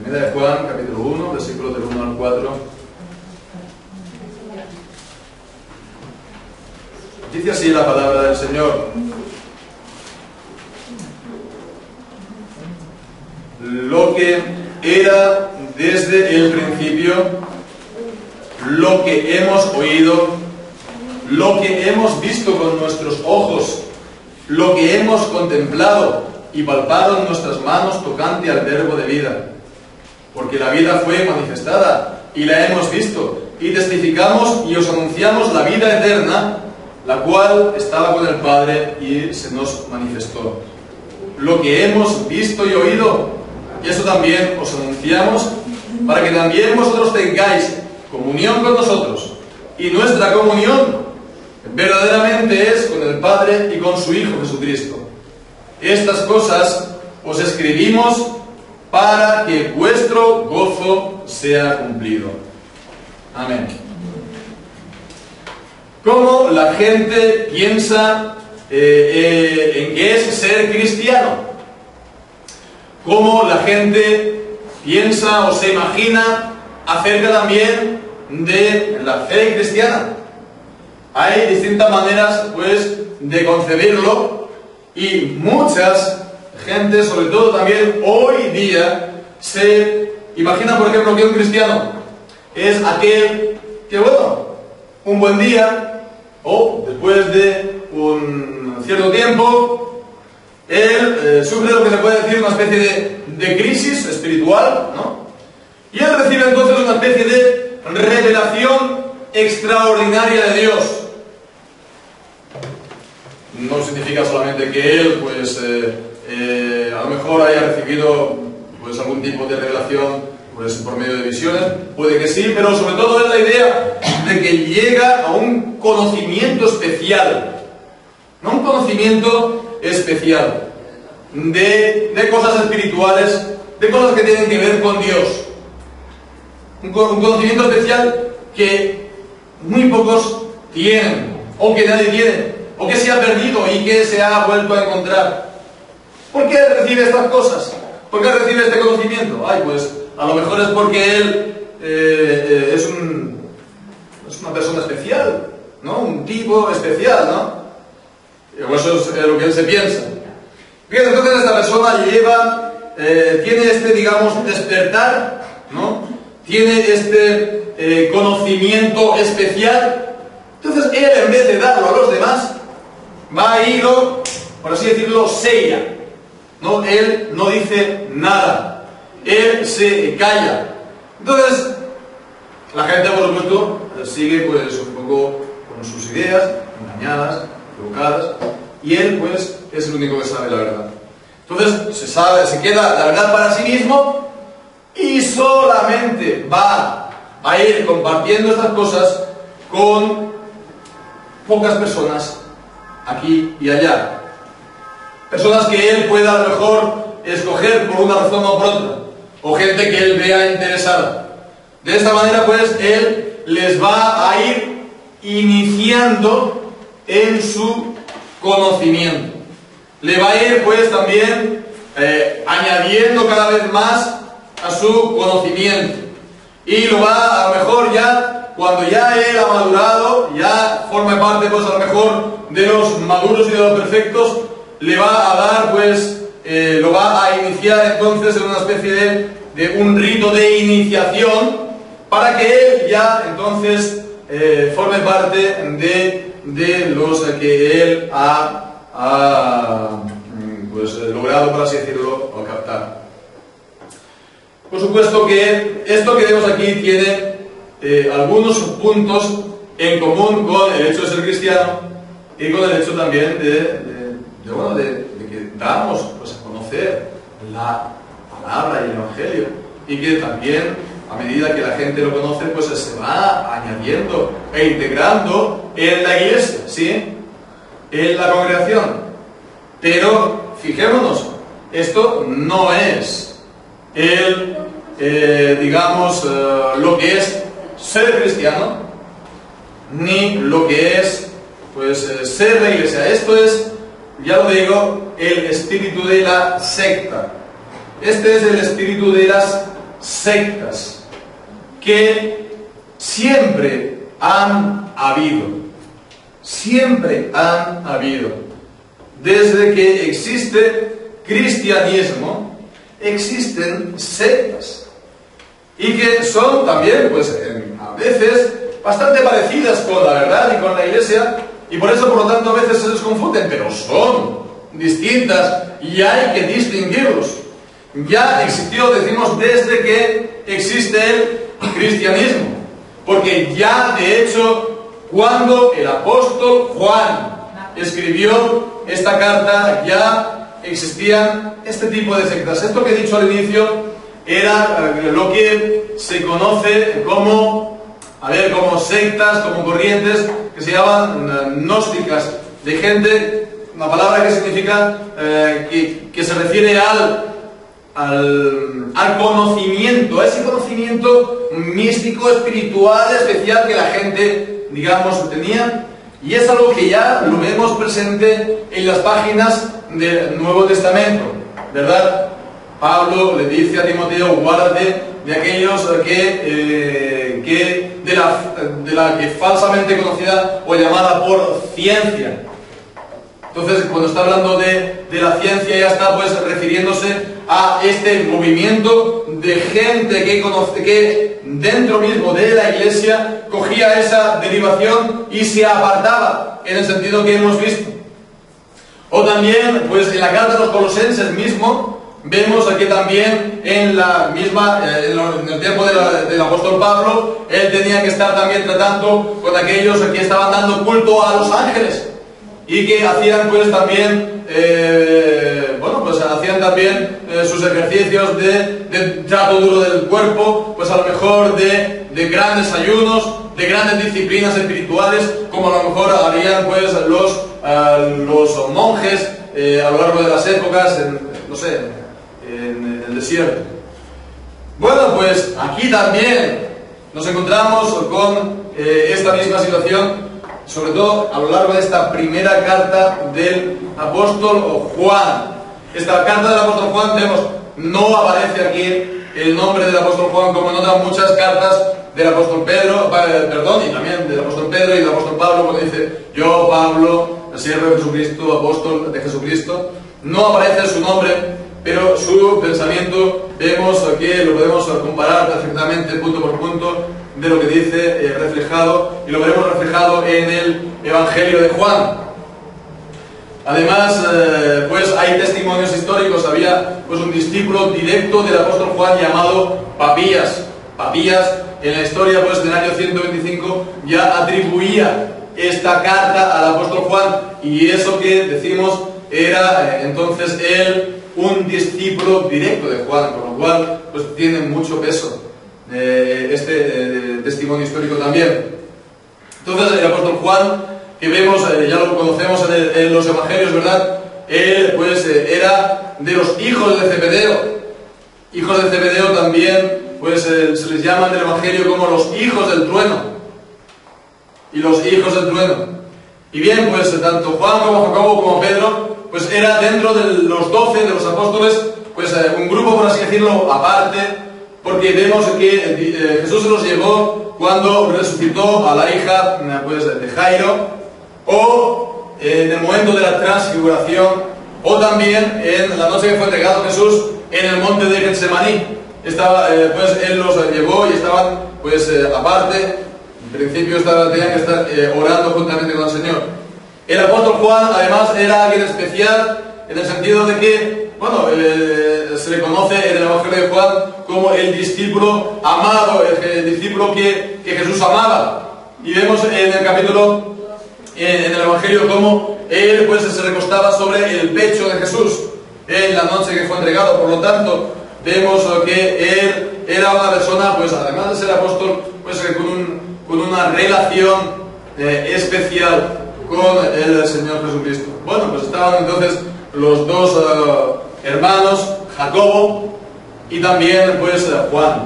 Primera de Juan, capítulo 1, versículos del 1 al 4. Dice así la palabra del Señor: lo que era desde el principio, lo que hemos oído, lo que hemos visto con nuestros ojos, lo que hemos contemplado y palpado en nuestras manos tocante al verbo de vida. Porque la vida fue manifestada y la hemos visto, y testificamos y os anunciamos la vida eterna, la cual estaba con el Padre y se nos manifestó. Lo que hemos visto y oído, y eso también os anunciamos, para que también vosotros tengáis comunión con nosotros. Y nuestra comunión verdaderamente es con el Padre y con su Hijo Jesucristo. Estas cosas os escribimos para que vuestro gozo sea cumplido. Amén. ¿Cómo la gente piensa en qué es ser cristiano? ¿Cómo la gente piensa o se imagina acerca también de la fe cristiana? Hay distintas maneras, pues, de concebirlo, y muchas gente, sobre todo también hoy día, se imagina, por ejemplo, que un cristiano es aquel que, bueno, un buen día o después de un cierto tiempo, él sufre lo que se puede decir una especie de crisis espiritual, ¿no? Y él recibe entonces una especie de revelación extraordinaria de Dios. No significa solamente que él, pues, a lo mejor haya recibido, pues, algún tipo de revelación, pues, por medio de visiones, puede que sí, pero sobre todo es la idea de que llega a un conocimiento especial, no un conocimiento especial de cosas espirituales, de cosas que tienen que ver con Dios, un conocimiento especial que muy pocos tienen, o que nadie tiene, o que se ha perdido y que se ha vuelto a encontrar. ¿Por qué recibe estas cosas? ¿Por qué recibe este conocimiento? Ay, pues a lo mejor es porque él es una persona especial, ¿no? Un tipo especial, ¿no? O eso es lo que él se piensa. Bien, entonces esta persona tiene este, digamos, despertar, ¿no? Tiene este conocimiento especial. Entonces él, en vez de darlo a los demás, va a irlo, por así decirlo, sella, ¿no? Él no dice nada, él se calla. Entonces la gente, por supuesto, sigue, pues, un poco con sus ideas engañadas, equivocadas, y él, pues, es el único que sabe la verdad. Entonces se queda la verdad para sí mismo y solamente va a ir compartiendo estas cosas con pocas personas aquí y allá. Personas que él pueda a lo mejor escoger por una razón o por otra, o gente que él vea interesada. De esta manera, pues, él les va a ir iniciando en su conocimiento. Le va a ir, pues, también añadiendo cada vez más a su conocimiento. Y lo va, a lo mejor, ya, cuando ya él ha madurado, ya forma parte, pues, a lo mejor de los maduros y de los perfectos, le va a dar, pues, lo va a iniciar entonces en una especie de un rito de iniciación, para que él ya entonces forme parte de los que él ha pues, logrado, por así decirlo, o captar. Por supuesto que esto que vemos aquí tiene algunos puntos en común con el hecho de ser cristiano y con el hecho también de que damos, pues, a conocer la palabra y el Evangelio, y que también, a medida que la gente lo conoce, pues se va añadiendo e integrando en la iglesia, ¿sí? En la congregación. Pero fijémonos, esto no es digamos, lo que es ser cristiano, ni lo que es, pues, ser la iglesia. Esto es, ya lo digo, el espíritu de la secta. Este es el espíritu de las sectas que siempre han habido. Siempre han habido. Desde que existe cristianismo, existen sectas. Y que son también, pues, a veces, bastante parecidas con la verdad y con la Iglesia, y por eso, por lo tanto, a veces se les confunden, pero son distintas y hay que distinguirlos. Ya existió, decimos, desde que existe el cristianismo, porque ya, de hecho, cuando el apóstol Juan escribió esta carta, ya existían este tipo de sectas. Esto que he dicho al inicio era lo que se conoce como, como sectas, como corrientes que se llaman gnósticas, de gente, una palabra que significa que se refiere al conocimiento, a ese conocimiento místico, espiritual, especial que la gente, digamos, tenía. Y es algo que ya lo vemos presente en las páginas del Nuevo Testamento, ¿verdad? Pablo le dice a Timoteo: guárdate de aquellos de la que falsamente conocida o llamada por ciencia. Entonces, cuando está hablando de la ciencia, ya está pues refiriéndose a este movimiento de gente que dentro mismo de la Iglesia cogía esa derivación y se apartaba, en el sentido que hemos visto. O también, pues en la carta de los Colosenses mismo, vemos que también en la misma, en el tiempo del apóstol Pablo, él tenía que estar también tratando con aquellos que estaban dando culto a los ángeles y que hacían pues también, hacían también sus ejercicios de trato duro del cuerpo, pues a lo mejor de grandes ayunos, de grandes disciplinas espirituales, como a lo mejor harían pues los monjes a lo largo de las épocas, en el desierto. Bueno, pues aquí también nos encontramos con esta misma situación, sobre todo a lo largo de esta primera carta del apóstol Juan. Esta carta del apóstol Juan, vemos, no aparece aquí el nombre del apóstol Juan como en otras muchas cartas del apóstol Pedro, y también del apóstol Pedro y del apóstol Pablo, cuando dice: yo, Pablo, el siervo de Jesucristo, apóstol de Jesucristo. No aparece su nombre, pero su pensamiento vemos que lo podemos comparar perfectamente punto por punto de lo que dice reflejado, y lo veremos reflejado en el Evangelio de Juan. Además, pues hay testimonios históricos. Había pues un discípulo directo del apóstol Juan llamado Papías. Papías, en la historia pues del año 125, ya atribuía esta carta al apóstol Juan, y eso que decimos era entonces él un discípulo directo de Juan, con lo cual pues tiene mucho peso este testimonio histórico también. Entonces el apóstol Juan, que vemos, ya lo conocemos en los evangelios, ¿verdad? Él pues era de los hijos de Zebedeo. Hijos de Zebedeo también pues se les llama en el evangelio como los hijos del trueno. Y los hijos del trueno. Y bien, pues tanto Juan como Jacobo como Pedro pues era dentro de los 12 de los apóstoles, pues un grupo, por así decirlo, aparte, porque vemos que Jesús se los llevó cuando resucitó a la hija pues de Jairo, o en el momento de la transfiguración, o también en la noche que fue entregado Jesús en el monte de Getsemaní. Pues él los llevó y estaban pues aparte. En principio tenían que estar orando juntamente con el Señor. El apóstol Juan además era alguien especial en el sentido de que, se le conoce en el Evangelio de Juan como el discípulo amado, el discípulo que Jesús amaba. Y vemos en el capítulo, en el Evangelio, cómo él pues se recostaba sobre el pecho de Jesús en la noche que fue entregado. Por lo tanto, vemos que él era una persona, pues además de ser apóstol, pues con una relación especial con el Señor Jesucristo. Bueno, pues estaban entonces los dos hermanos, Jacobo y también pues Juan.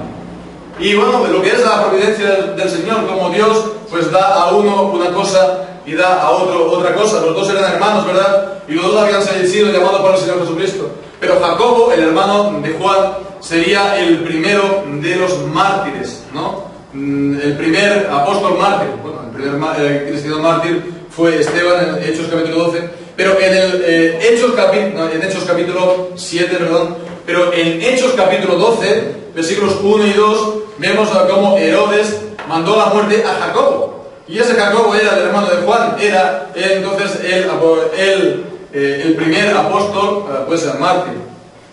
Y bueno, lo que es la providencia del Señor, como Dios pues da a uno una cosa y da a otro otra cosa. Los dos eran hermanos, ¿verdad? Y los dos habían sido llamados por el Señor Jesucristo. Pero Jacobo, el hermano de Juan, sería el primero de los mártires, ¿no? El primer apóstol mártir, bueno, el primer cristiano mártir fue Esteban en Hechos capítulo 12, pero en Hechos capítulo 7, perdón, pero en Hechos capítulo 12, versículos 1 y 2, vemos cómo Herodes mandó la muerte a Jacobo. Y ese Jacobo era el hermano de Juan, era entonces el primer apóstol, pues mártir.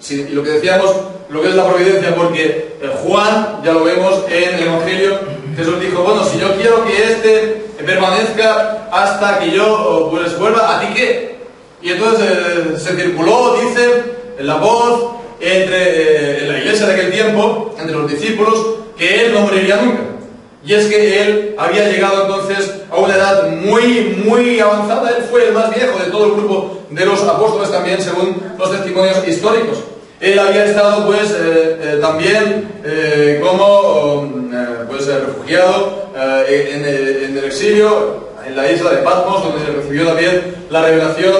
Sí, y lo que decíamos, lo que es la providencia, porque Juan, ya lo vemos en el Evangelio, Jesús dijo, bueno, si yo quiero que este permanezca hasta que yo pues vuelva, ¿a ti qué? Y entonces se circuló, dice, la voz en la iglesia de aquel tiempo, entre los discípulos, que él no moriría nunca. Y es que él había llegado entonces a una edad muy, muy avanzada. Él fue el más viejo de todo el grupo de los apóstoles también, según los testimonios históricos. Él había estado pues también como pues refugiado en el exilio, en la isla de Patmos, donde recibió también la revelación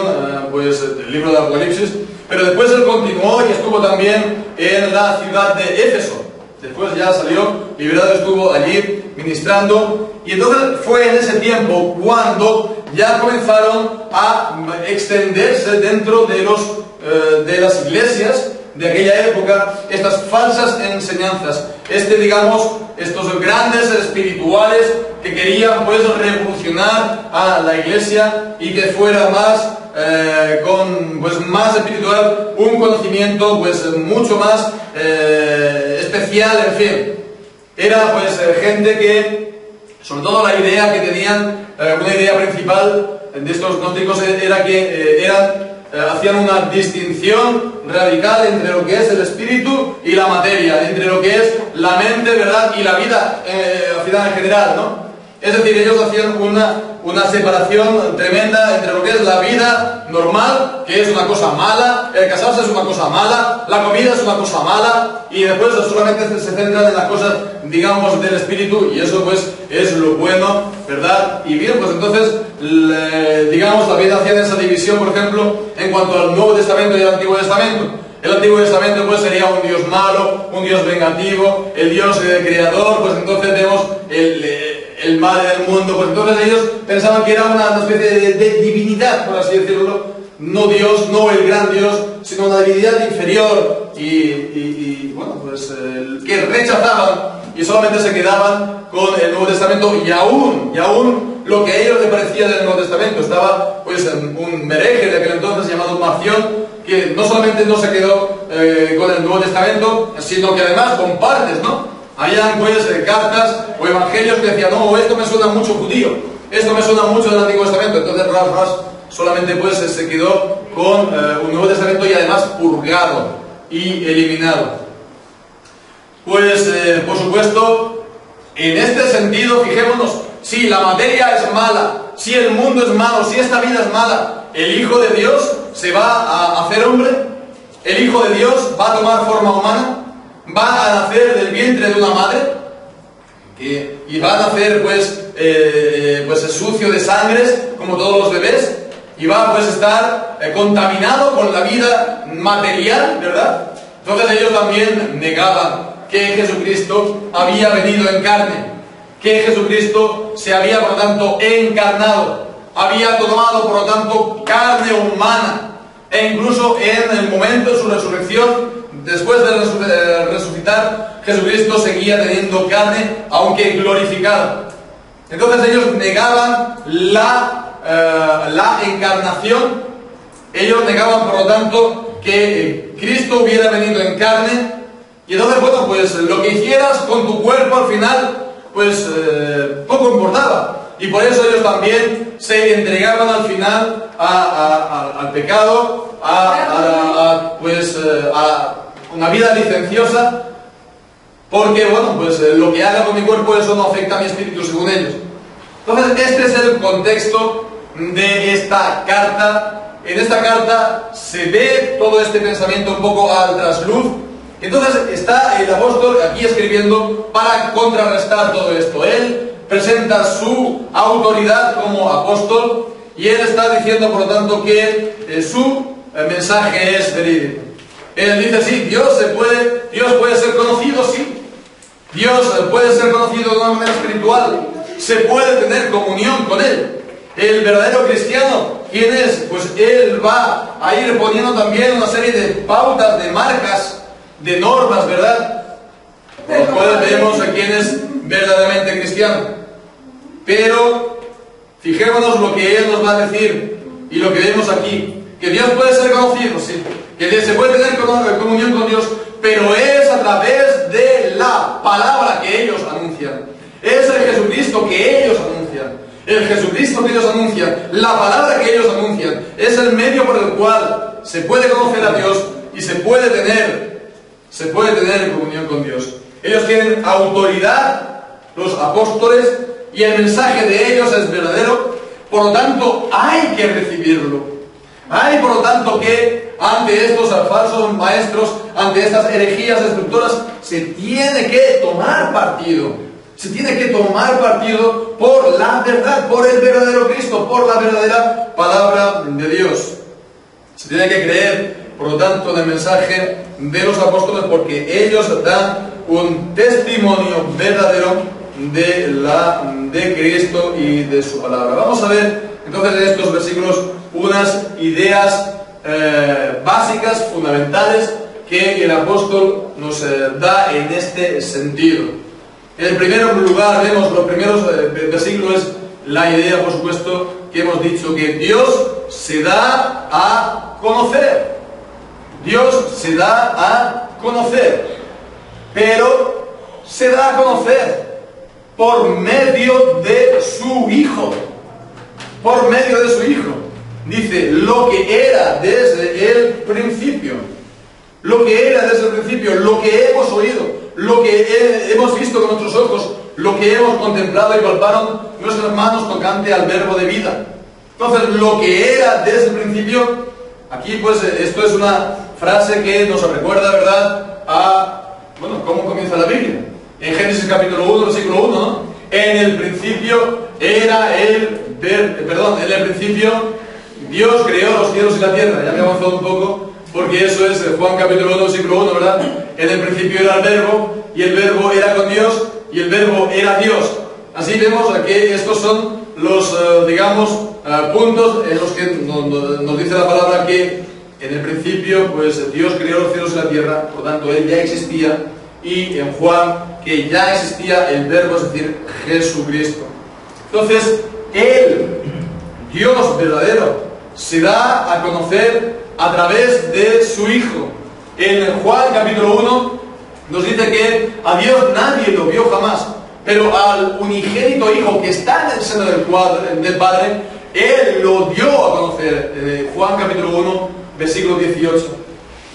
pues del libro de Apocalipsis. Pero después él continuó y estuvo también en la ciudad de Éfeso. Después ya salió liberado, estuvo allí ministrando. Y entonces fue en ese tiempo cuando ya comenzaron a extenderse dentro de las iglesias de aquella época estas falsas enseñanzas. Estos grandes espirituales que querían pues revolucionar a la iglesia y que fuera más más espiritual, un conocimiento pues mucho más especial, en fin. Era pues gente que, sobre todo la idea que tenían, una idea principal de estos gnósticos era que hacían una distinción radical entre lo que es el espíritu y la materia, entre lo que es la mente, ¿verdad?, y la vida en general, ¿no? Es decir, ellos hacían una separación tremenda entre lo que es la vida normal, que es una cosa mala, el casarse es una cosa mala, la comida es una cosa mala, y después solamente se centran en las cosas, digamos, del espíritu, y eso pues es lo bueno, ¿verdad? Y bien, pues entonces, digamos, también hacían esa división, por ejemplo, en cuanto al Nuevo Testamento y al Antiguo Testamento. El Antiguo Testamento pues sería un Dios malo, un Dios vengativo, el Dios creador, pues entonces vemos el mal del mundo, pues entonces ellos pensaban que era una especie de divinidad, por así decirlo, no Dios, no el gran Dios, sino una divinidad inferior y bueno, pues que rechazaban y solamente se quedaban con el Nuevo Testamento y aún lo que a ellos les parecía del Nuevo Testamento. Estaba pues un hereje de aquel entonces llamado Marción, que no solamente no se quedó con el Nuevo Testamento, sino que además con partes, ¿no? Habían pues cartas o evangelios que decían, no, esto me suena mucho judío, esto me suena mucho del Antiguo Testamento. Entonces Ras solamente pues se quedó con un Nuevo Testamento y además purgado y eliminado. Pues por supuesto, en este sentido, fijémonos, si la materia es mala, si el mundo es malo, si esta vida es mala, el Hijo de Dios se va a hacer hombre, el Hijo de Dios va a tomar forma humana, va a nacer del vientre de una madre y va a nacer pues sucio de sangres como todos los bebés y va pues a estar contaminado con la vida material, ¿verdad? Entonces ellos también negaban que Jesucristo había venido en carne, que Jesucristo se había por lo tanto encarnado, había tomado por lo tanto carne humana, e incluso en el momento de su resurrección, después de resucitar, Jesucristo seguía teniendo carne, aunque glorificada. Entonces ellos negaban la encarnación, ellos negaban por lo tanto que Cristo hubiera venido en carne, y entonces bueno, pues lo que hicieras con tu cuerpo al final, pues poco importaba. Y por eso ellos también se entregaban al final al pecado, a una vida licenciosa, porque bueno, pues lo que haga con mi cuerpo, eso no afecta a mi espíritu, según ellos. Entonces este es el contexto de esta carta. En esta carta se ve todo este pensamiento un poco al trasluz. Entonces está el apóstol aquí escribiendo para contrarrestar todo esto. Él presenta su autoridad como apóstol y él está diciendo por lo tanto que su mensaje es verídico. Él dice, sí, Dios se puede Dios puede ser conocido, sí. Dios puede ser conocido de una manera espiritual. Se puede tener comunión con Él. El verdadero cristiano, ¿quién es? Pues Él va a ir poniendo también una serie de pautas, de marcas, de normas, ¿verdad? Por las cuales vemos a quién es verdaderamente cristiano. Pero fijémonos lo que Él nos va a decir y lo que vemos aquí. Que Dios puede ser conocido, sí. Que se puede tener comunión con Dios, pero es a través de la palabra que ellos anuncian. Es el Jesucristo que ellos anuncian. El Jesucristo que ellos anuncian, la palabra que ellos anuncian, es el medio por el cual se puede conocer a Dios y se puede tener comunión con Dios. Ellos tienen autoridad, los apóstoles, y el mensaje de ellos es verdadero, por lo tanto hay que recibirlo. Hay por lo tanto que ante estos falsos maestros, ante estas herejías destructoras, se tiene que tomar partido. Se tiene que tomar partido por la verdad, por el verdadero Cristo, por la verdadera palabra de Dios. Se tiene que creer, por lo tanto, en el mensaje de los apóstoles, porque ellos dan un testimonio verdadero de Cristo y de su palabra. Vamos a ver entonces en estos versículos unas ideas básicas, fundamentales, que el apóstol nos da en este sentido. En el primer lugar vemos, los primeros versículos, es la idea, por supuesto, que hemos dicho, que Dios se da a conocer. Dios se da a conocer, pero se da a conocer por medio de su Hijo. Por medio de su Hijo. Dice, lo que era desde el principio. Lo que era desde el principio, lo que hemos oído, lo que hemos visto con nuestros ojos, lo que hemos contemplado y palparon nuestras manos tocante al verbo de vida. Entonces, lo que era desde el principio, aquí pues esto es una frase que nos recuerda, ¿verdad?, a, bueno, cómo comienza la Biblia. En Génesis capítulo 1, versículo 1, ¿no? En el principio era en el principio Dios creó los cielos y la tierra. Ya me he avanzado un poco, porque eso es Juan capítulo 1, versículo 1, ¿verdad? En el principio era el verbo, y el verbo era con Dios, y el verbo era Dios. Así vemos que estos son los, puntos en los que nos dice la palabra que en el principio, pues Dios creó los cielos y la tierra, por tanto Él ya existía, y en Juan, que ya existía el verbo, es decir, Jesucristo. Entonces, Él, Dios verdadero, se da a conocer a través de su Hijo. En Juan capítulo 1 nos dice que a Dios nadie lo vio jamás, pero al unigénito Hijo que está en el seno del Padre, Él lo dio a conocer. Juan capítulo 1, versículo 18.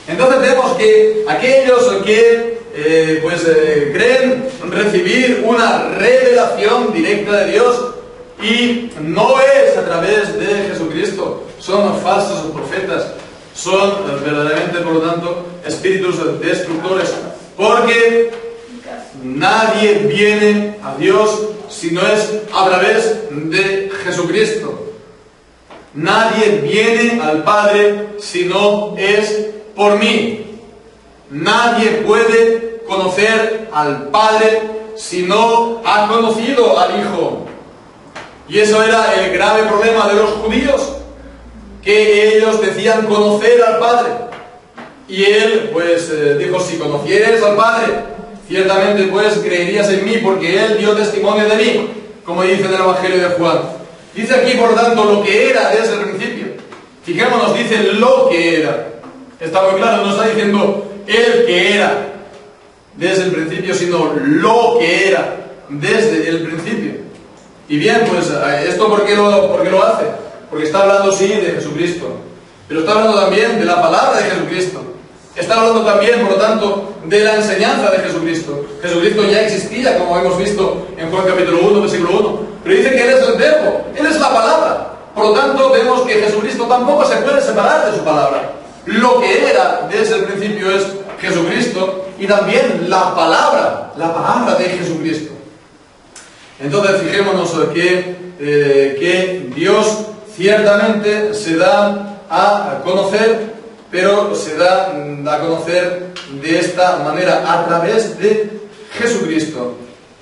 Entonces vemos que aquellos que creen recibir una revelación directa de Dios, y no es a través de Jesucristo, son falsos profetas, son verdaderamente, por lo tanto, espíritus destructores, porque nadie viene a Dios si no es a través de Jesucristo. Nadie viene al Padre si no es por mí. Nadie puede conocer al Padre si no ha conocido al Hijo. Y eso era el grave problema de los judíos, que ellos decían conocer al Padre. Y Él pues dijo, si conocieres al Padre, ciertamente pues creerías en mí, porque Él dio testimonio de mí, como dice en el Evangelio de Juan. Dice aquí, por lo tanto, lo que era desde el principio. Fijémonos, dice lo que era. Está muy claro, no está diciendo el que era desde el principio, sino lo que era desde el principio. Y bien, pues, ¿esto por qué lo hace? Porque está hablando, sí, de Jesucristo, pero está hablando también de la palabra de Jesucristo. Está hablando también, por lo tanto, de la enseñanza de Jesucristo. Jesucristo ya existía, como hemos visto en Juan capítulo 1, versículo 1. Pero dice que Él es el verbo, Él es la palabra. Por lo tanto, vemos que Jesucristo tampoco se puede separar de su palabra. Lo que era desde el principio es Jesucristo, y también la palabra de Jesucristo. Entonces, fijémonos que Dios ciertamente se da a conocer, pero se da a conocer de esta manera, a través de Jesucristo,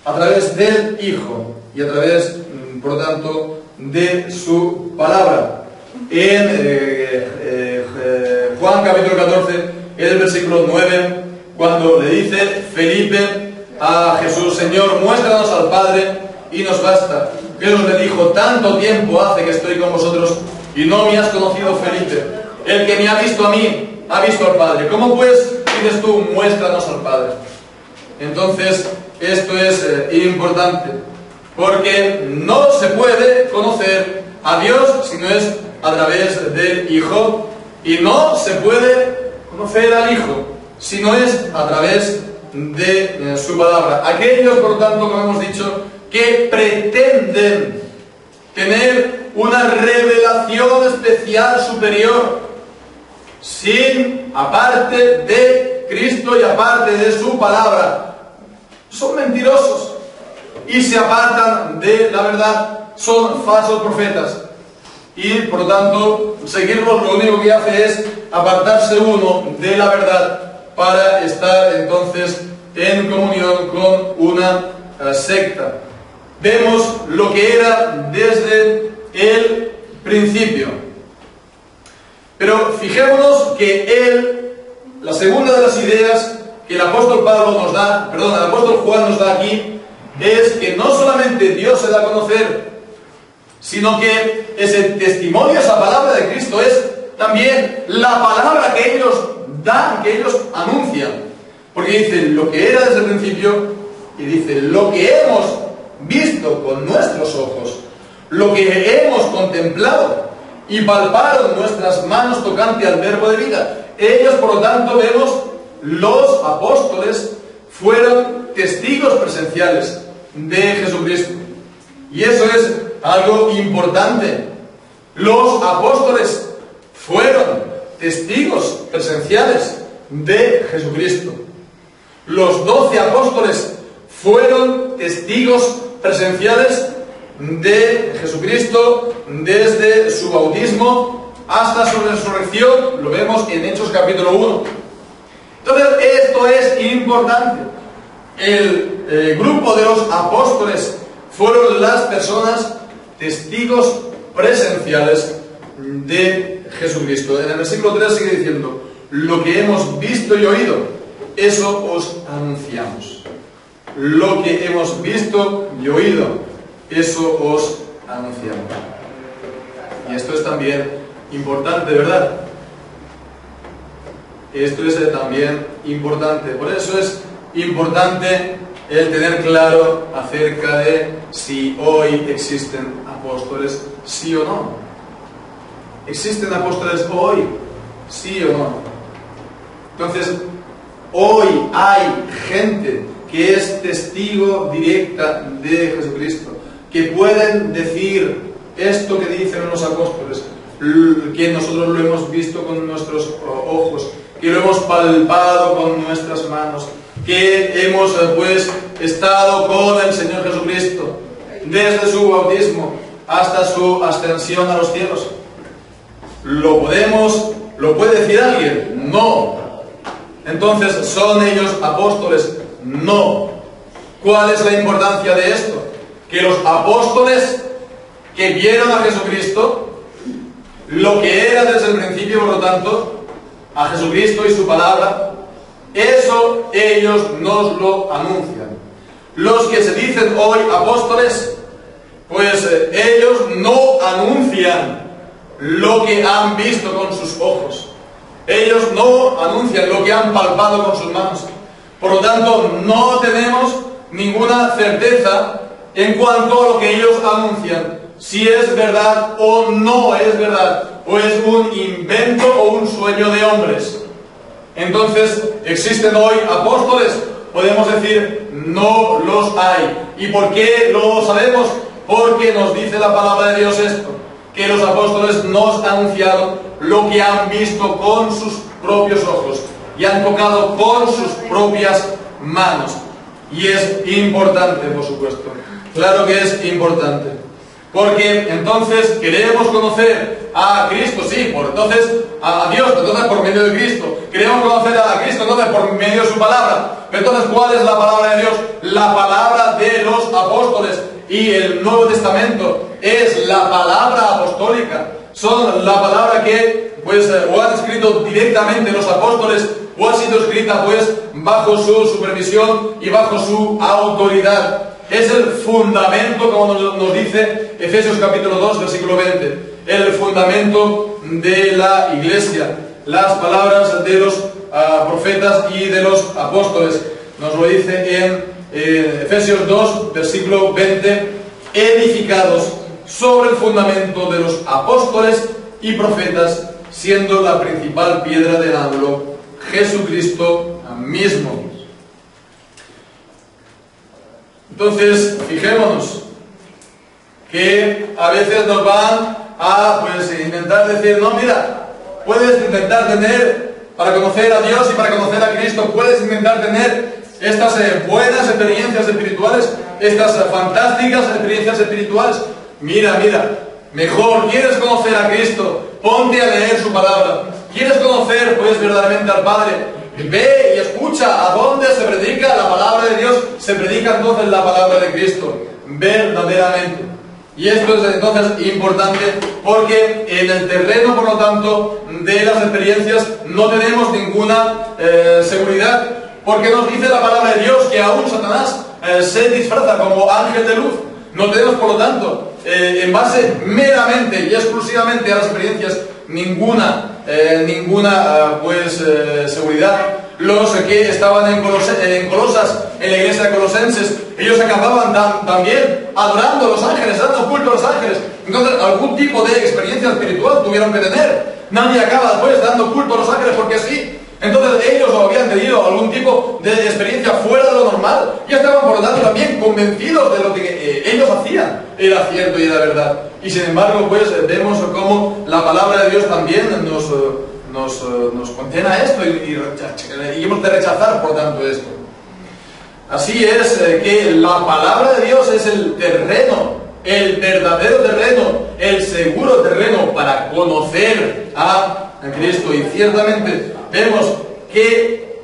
a través del Hijo y a través, por lo tanto, de su palabra. En Juan capítulo 14, en el versículo 9, cuando le dice Felipe a Jesús: Señor, muéstranos al Padre y nos basta. Jesús le dijo: tanto tiempo hace que estoy con vosotros y no me has conocido, Felipe. El que me ha visto a mí, ha visto al Padre. ¿Cómo pues dices tú, muéstranos al Padre? Entonces, esto es importante, porque no se puede conocer a Dios si no es a través del Hijo, y no se puede conocer al Hijo si no es a través de su palabra. Aquellos, por lo tanto, como hemos dicho, que pretenden tener una revelación especial superior, aparte de Cristo y aparte de su palabra, son mentirosos y se apartan de la verdad, son falsos profetas. Y por lo tanto, seguirlos lo único que hace es apartarse uno de la verdad para estar entonces en comunión con una secta. Vemos lo que era desde el principio. Pero fijémonos que la segunda de las ideas que el apóstol el apóstol Juan nos da aquí, es que no solamente Dios se da a conocer, sino que ese testimonio, esa palabra de Cristo, es también la palabra que ellos dan, que ellos anuncian. Porque dice lo que era desde el principio, y dice lo que hemos visto con nuestros ojos, lo que hemos contemplado y palparon nuestras manos tocante al verbo de vida. Ellos, por lo tanto, vemos, los apóstoles fueron testigos presenciales de Jesucristo. Y eso es algo importante. Los apóstoles fueron testigos presenciales de Jesucristo. Los 12 apóstoles fueron testigos presenciales de Jesucristo desde su bautismo hasta su resurrección. Lo vemos en Hechos capítulo 1. Entonces, esto es importante. El grupo de los apóstoles fueron las personas testigos presenciales de Jesucristo. En el versículo 3 sigue diciendo: lo que hemos visto y oído, eso os anunciamos. Lo que hemos visto y oído, eso os anunciamos. Y esto es también importante, ¿verdad? Esto es también importante. Por eso es importante el tener claro acerca de si hoy existen apóstoles, sí o no. ¿Existen apóstoles hoy? ¿Sí o no? Entonces, hoy hay gente que es testigo directa de Jesucristo, que pueden decir esto que dicen los apóstoles, que nosotros lo hemos visto con nuestros ojos, que lo hemos palpado con nuestras manos, que hemos estado con el Señor Jesucristo desde su bautismo hasta su ascensión a los cielos. ¿Lo puede decir alguien? No. Entonces, ¿son ellos apóstoles? No. ¿Cuál es la importancia de esto? Que los apóstoles que vieron a Jesucristo, lo que era desde el principio, por lo tanto, a Jesucristo y su palabra, eso ellos nos lo anuncian. Los que se dicen hoy apóstoles, pues ellos no anuncian lo que han visto con sus ojos. Ellos no anuncian lo que han palpado con sus manos. Por lo tanto, no tenemos ninguna certeza en cuanto a lo que ellos anuncian, si es verdad o no es verdad, o es un invento o un sueño de hombres. Entonces, ¿existen hoy apóstoles? Podemos decir, no los hay. ¿Y por qué lo sabemos? Porque nos dice la palabra de Dios esto, que los apóstoles nos anunciaron lo que han visto con sus propios ojos y han tocado con sus propias manos. Y es importante, por supuesto. Claro que es importante. Porque entonces queremos conocer a Cristo, sí, entonces a Dios, entonces por medio de Cristo. Queremos conocer a Cristo, entonces por medio de su palabra. Pero entonces, ¿cuál es la palabra de Dios? La palabra de los apóstoles. Y el Nuevo Testamento es la palabra apostólica. Son la palabra que, pues, o han escrito directamente los apóstoles, o ha sido escrita, pues, bajo su supervisión y bajo su autoridad. Es el fundamento, como nos dice Efesios capítulo 2, versículo 20. El fundamento de la iglesia. Las palabras de los profetas y de los apóstoles. Nos lo dice en Efesios 2, versículo 20. Edificados sobre el fundamento de los apóstoles y profetas, siendo la principal piedra del ángulo Jesucristo mismo. Entonces, fijémonos que a veces nos van a, pues, intentar decir, no, mira, puedes intentar tener, para conocer a Dios y para conocer a Cristo, puedes intentar tener estas buenas experiencias espirituales, estas fantásticas experiencias espirituales. Mira, mejor, ¿quieres conocer a Cristo? Ponte a leer su palabra. ¿Quieres conocer, pues, verdaderamente al Padre? Ve y escucha a dónde se predica la palabra de Dios. Se predica entonces la palabra de Cristo, verdaderamente. Y esto es entonces importante porque en el terreno, por lo tanto, de las experiencias no tenemos ninguna seguridad. Porque nos dice la palabra de Dios que aún Satanás se disfraza como ángel de luz. No tenemos, por lo tanto, en base meramente y exclusivamente a las experiencias, ninguna seguridad. Los que estaban en Colosas, en la iglesia de Colosenses, ellos acababan también adorando a los ángeles, dando culto a los ángeles. Entonces, algún tipo de experiencia espiritual tuvieron que tener. Nadie acaba después dando culto a los ángeles porque sí. Entonces ellos habían tenido algún tipo de experiencia fuera de lo normal y estaban, por lo tanto, también convencidos de lo que ellos hacían era cierto y era verdad. Y sin embargo, pues vemos cómo la palabra de Dios también nos condena esto y hemos de rechazar, por tanto, esto. Así es que la palabra de Dios es el terreno, el verdadero terreno, el seguro terreno para conocer a Cristo. Y ciertamente vemos que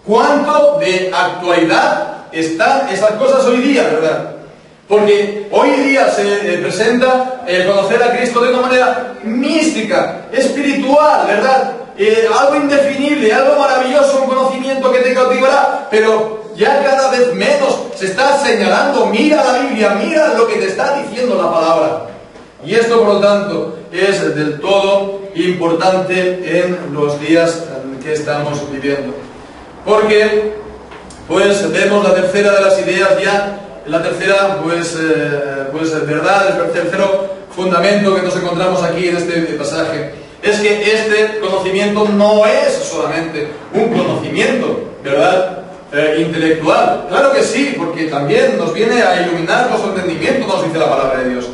cuánto de actualidad están esas cosas hoy día, ¿verdad? Porque hoy día se presenta el conocer a Cristo de una manera mística, espiritual, ¿verdad? Algo indefinible, algo maravilloso, un conocimiento que te cautivará, pero ya cada vez menos se está señalando, mira la Biblia, mira lo que te está diciendo la palabra. Y esto, por lo tanto, es del todo importante en los días que estamos viviendo. Porque, pues, vemos la tercera de las ideas ya, la tercera, verdad, el tercero fundamento que nos encontramos aquí en este pasaje, es que este conocimiento no es solamente un conocimiento, ¿verdad?, intelectual. Claro que sí, porque también nos viene a iluminar los entendimientos, nos dice la palabra de Dios.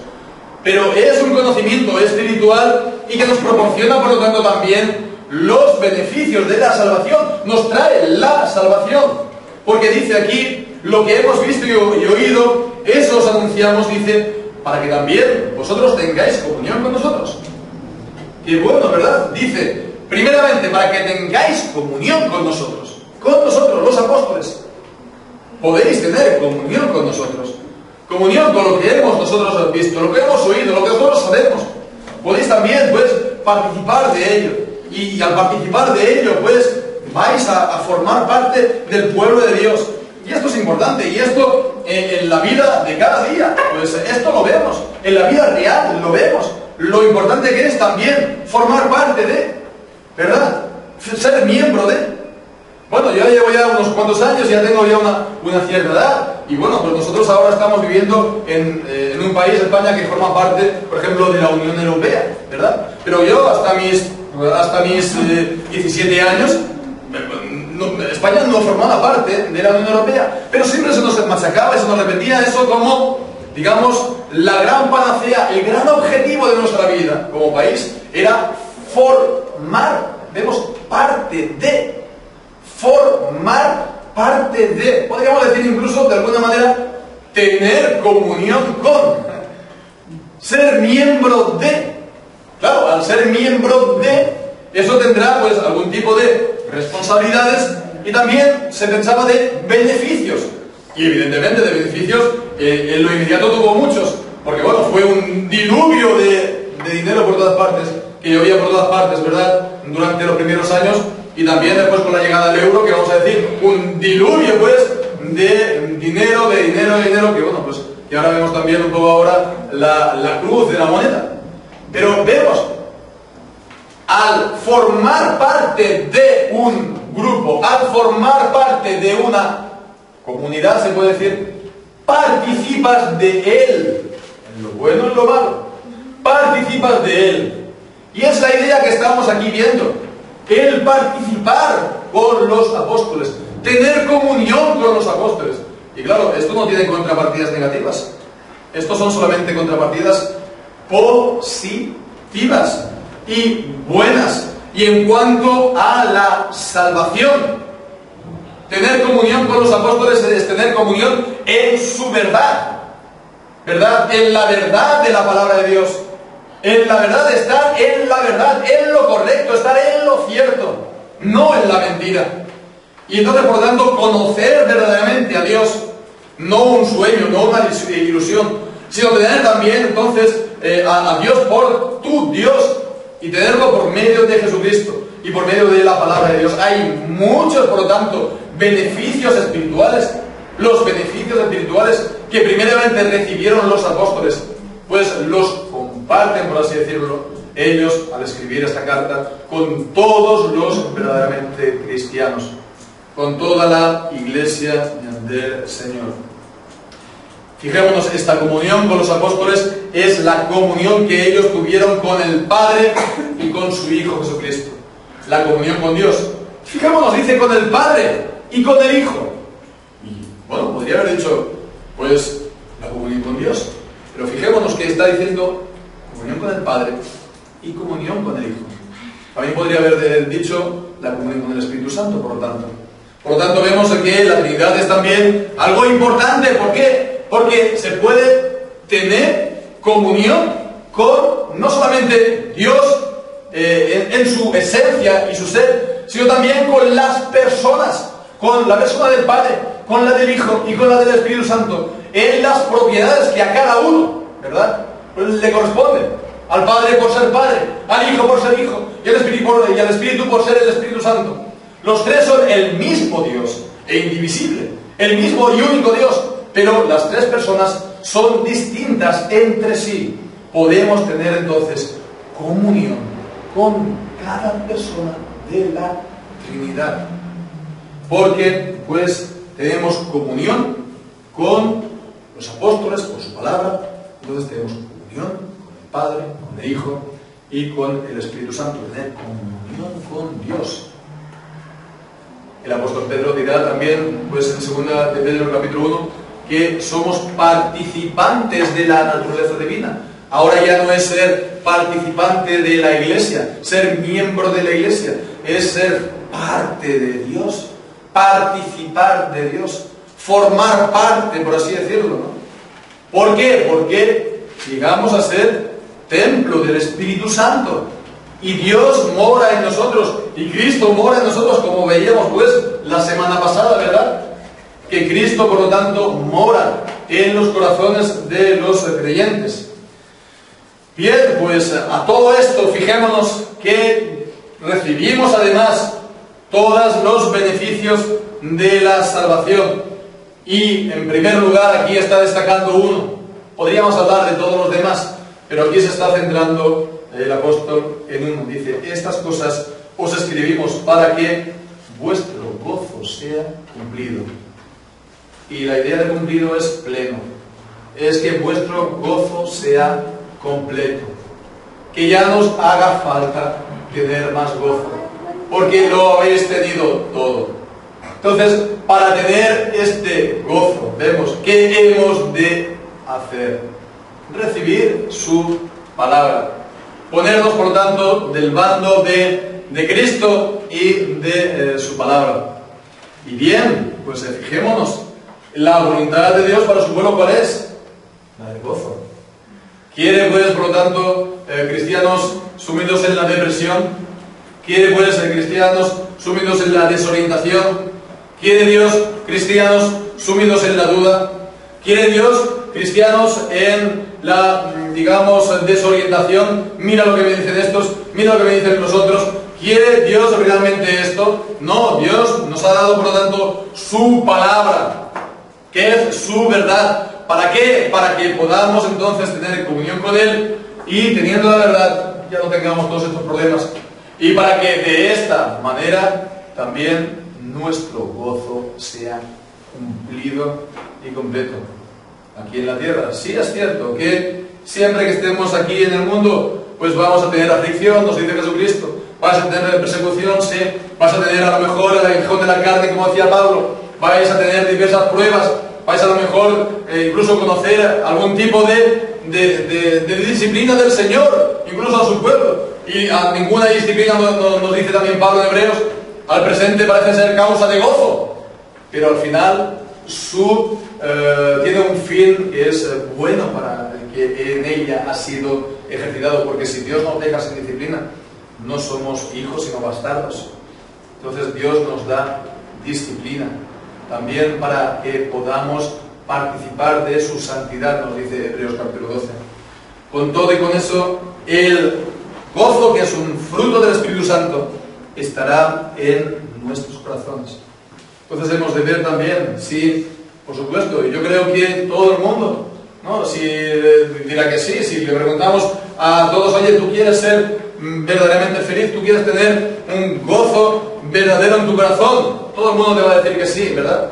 Pero es un conocimiento espiritual y que nos proporciona, por lo tanto, también los beneficios de la salvación. Nos trae la salvación. Porque dice aquí, lo que hemos visto y oído, eso os anunciamos, dice, para que también vosotros tengáis comunión con nosotros. Y bueno, ¿verdad? Dice, primeramente, para que tengáis comunión con nosotros, los apóstoles. Podéis tener comunión con nosotros. Comunión con lo que hemos nosotros visto, lo que hemos oído, lo que nosotros sabemos. Podéis también, pues, participar de ello. Y al participar de ello, pues, vais a formar parte del pueblo de Dios. Y esto es importante. Y esto en la vida de cada día, pues esto lo vemos. En la vida real lo vemos. Lo importante que es también formar parte de, ¿verdad? Ser miembro de. Bueno, yo llevo ya unos cuantos años, ya tengo ya una cierta edad. Y bueno, pues nosotros ahora estamos viviendo en un país, España, que forma parte, por ejemplo, de la Unión Europea, ¿verdad? Pero yo hasta mis 17 años, España no formaba parte de la Unión Europea, pero siempre se nos machacaba y se nos repetía eso como, digamos, la gran panacea, el gran objetivo de nuestra vida como país era formar parte de, podríamos decir incluso de alguna manera, tener comunión con. ser miembro de. Claro, al ser miembro de, eso tendrá pues algún tipo de responsabilidades y también se pensaba de beneficios. Y evidentemente de beneficios en lo inmediato tuvo muchos, porque bueno, fue un diluvio de dinero por todas partes, que llovía por todas partes, ¿verdad? Durante los primeros años y también después con la llegada del euro, que vamos a decir, un diluvio pues de dinero, que bueno, pues y ahora vemos también un poco ahora la cruz de la moneda. Pero vemos, al formar parte de un grupo, al formar parte de una comunidad, se puede decir, participas de él, en lo bueno y en lo malo, participas de él. Y es la idea que estamos aquí viendo, el participar con los apóstoles, tener comunión con los apóstoles. Y claro, esto no tiene contrapartidas negativas, estos son solamente contrapartidas positivas y buenas. Y en cuanto a la salvación, tener comunión con los apóstoles es tener comunión en su verdad, ¿verdad? En la verdad de la palabra de Dios, en la verdad, estar en la verdad, en lo correcto, estar en lo cierto, no en la mentira. Y entonces, por lo tanto, conocer verdaderamente a Dios, no un sueño, no una ilusión, sino tener también entonces a Dios por tu Dios y tenerlo por medio de Jesucristo y por medio de la palabra de Dios. Hay muchos, por lo tanto, beneficios espirituales, los beneficios espirituales que primeramente recibieron los apóstoles, pues los comparten, por así decirlo, ellos al escribir esta carta con todos los verdaderamente cristianos, con toda la iglesia del Señor. Fijémonos, esta comunión con los apóstoles es la comunión que ellos tuvieron con el Padre y con su Hijo Jesucristo. La comunión con Dios. Fijémonos, dice con el Padre y con el Hijo. Y bueno, podría haber dicho, pues, la comunión con Dios. Pero fijémonos que está diciendo comunión con el Padre y comunión con el Hijo. También podría haber dicho la comunión con el Espíritu Santo, por lo tanto. Por lo tanto, vemos que la Trinidad es también algo importante. ¿Por qué? Porque se puede tener comunión con no solamente Dios en su esencia y su ser, sino también con las personas, con la persona del Padre, con la del Hijo y con la del Espíritu Santo, en las propiedades que a cada uno, ¿verdad?, pues le corresponden. Al Padre por ser Padre, al Hijo por ser Hijo y al Espíritu por ser el Espíritu Santo. Los tres son el mismo Dios e indivisible, el mismo y único Dios, pero las tres personas son distintas entre sí. Podemos tener entonces comunión con cada persona de la Trinidad, porque pues tenemos comunión con los apóstoles, con su palabra, entonces tenemos comunión con el Padre, con el Hijo y con el Espíritu Santo, tener comunión con Dios. El apóstol Pedro dirá también, pues en 2 de Pedro capítulo 1, que somos participantes de la naturaleza divina. Ahora ya no es ser participante de la iglesia, ser miembro de la iglesia, es ser parte de Dios, participar de Dios, formar parte, por así decirlo, ¿no? ¿Por qué? Porque llegamos a ser templo del Espíritu Santo y Dios mora en nosotros y Cristo mora en nosotros, como veíamos pues la semana pasada, ¿verdad? Que Cristo, por lo tanto, mora en los corazones de los creyentes. Bien, pues a todo esto, fijémonos que recibimos además todos los beneficios de la salvación. Y en primer lugar, aquí está destacando uno. Podríamos hablar de todos los demás, pero aquí se está centrando el apóstol en uno. Dice, estas cosas os escribimos para que vuestro gozo sea cumplido. Y la idea de cumplido es pleno. Es que vuestro gozo sea completo. Que ya nos haga falta tener más gozo. Porque lo habéis tenido todo. Entonces, para tener este gozo, vemos qué hemos de hacer. Recibir su palabra. Ponernos, por lo tanto, del bando de Cristo y de su palabra. Y bien, pues fijémonos. La voluntad de Dios para su pueblo, ¿cuál es? La del gozo. Quiere, pues, por lo tanto, cristianos sumidos en la depresión. Quiere, pues, cristianos sumidos en la desorientación. Quiere Dios cristianos sumidos en la duda. Quiere Dios cristianos en la, digamos, desorientación. Mira lo que me dicen estos, mira lo que me dicen los otros. ¿Quiere Dios realmente esto? No, Dios nos ha dado, por lo tanto, su palabra, que es su verdad. ¿Para qué? Para que podamos entonces tener comunión con Él y, teniendo la verdad, ya no tengamos todos estos problemas. Y para que de esta manera también nuestro gozo sea cumplido y completo aquí en la tierra. Sí, es cierto que siempre que estemos aquí en el mundo, pues vamos a tener aflicción, nos dice Jesucristo. Vas a tener persecución, sí. Vas a tener a lo mejor el aguijón de la carne, como decía Pablo. Vais a tener diversas pruebas. Vais a lo mejor incluso conocer algún tipo de disciplina del Señor, incluso a su pueblo. Y a ninguna disciplina nos dice también Pablo en Hebreos, al presente parece ser causa de gozo. Pero al final tiene un fin que es bueno para el que en ella ha sido ejercitado. Porque si Dios nos deja sin disciplina, no somos hijos sino bastardos. Entonces Dios nos da disciplina también para que podamos participar de su santidad, nos dice Hebreos capítulo 12. Con todo y con eso, el gozo, que es un fruto del Espíritu Santo, estará en nuestros corazones. Entonces hemos de ver también, sí, por supuesto, y yo creo que todo el mundo, ¿no? Si dirá que sí, si le preguntamos a todos, oye, ¿tú quieres ser verdaderamente feliz? ¿Tú quieres tener un gozo verdadero en tu corazón? Todo el mundo te va a decir que sí, ¿verdad?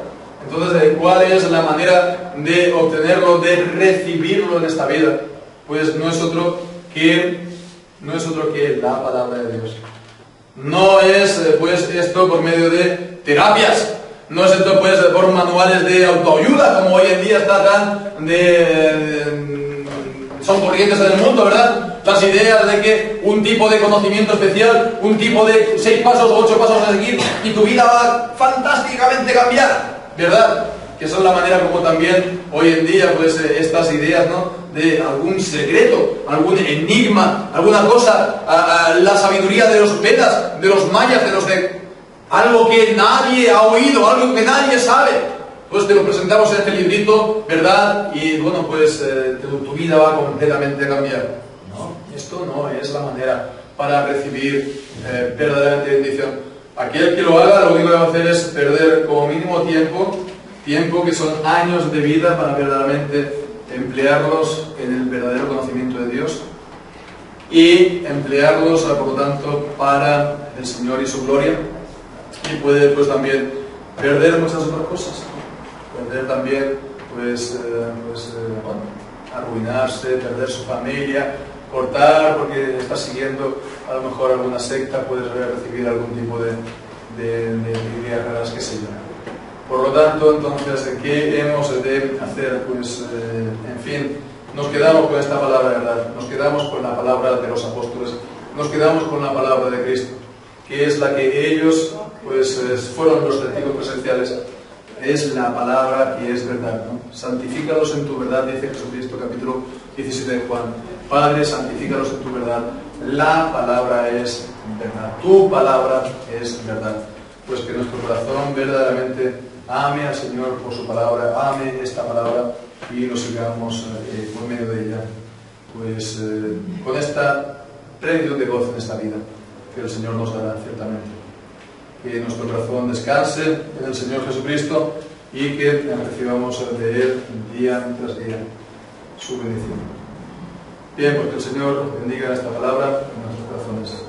Entonces, ¿cuál es la manera de obtenerlo, de recibirlo en esta vida? Pues no es otro que la palabra de Dios. No es pues esto por medio de terapias, no es esto pues por manuales de autoayuda, como hoy en día está tan son corrientes en el mundo, ¿verdad? Las ideas de que un tipo de conocimiento especial, un tipo de 6 pasos o 8 pasos a seguir y tu vida va fantásticamente a cambiar, ¿verdad? Que son la manera como también hoy en día pues estas ideas, ¿no? De algún secreto, algún enigma, alguna cosa, la sabiduría de los Vedas, de los mayas, algo que nadie ha oído, algo que nadie sabe. Pues te lo presentamos en este librito, ¿verdad? Y bueno, pues tu vida va completamente a cambiar. No, esto no es la manera para recibir verdaderamente bendición. Aquel que lo haga, lo único que va a hacer es perder como mínimo tiempo que son años de vida, para verdaderamente emplearlos en el verdadero conocimiento de Dios y emplearlos, por lo tanto, para el Señor y su gloria. Y puede pues también perder muchas otras cosas. Perder también, bueno, arruinarse, perder su familia, cortar porque está siguiendo a lo mejor alguna secta, puedes recibir algún tipo de ideas raras, qué sé yo. Por lo tanto, entonces, ¿qué hemos de hacer? Pues, en fin, nos quedamos con esta palabra de verdad, nos quedamos con la palabra de los apóstoles, nos quedamos con la palabra de Cristo, que es la que ellos, pues, fueron los testigos presenciales. Es la palabra que es verdad, ¿no? Santifícalos en tu verdad, dice Jesucristo, capítulo 17 de Juan. Padre, santifícalos en tu verdad. La palabra es verdad. Tu palabra es verdad. Pues que nuestro corazón verdaderamente ame al Señor por su palabra, ame esta palabra y nos sigamos por medio de ella. Pues con esta plenitud de gozo en esta vida que el Señor nos dará ciertamente. Que nuestro corazón descanse en el Señor Jesucristo y que recibamos de Él día tras día su bendición. Bien, pues que el Señor bendiga esta palabra en nuestros corazones.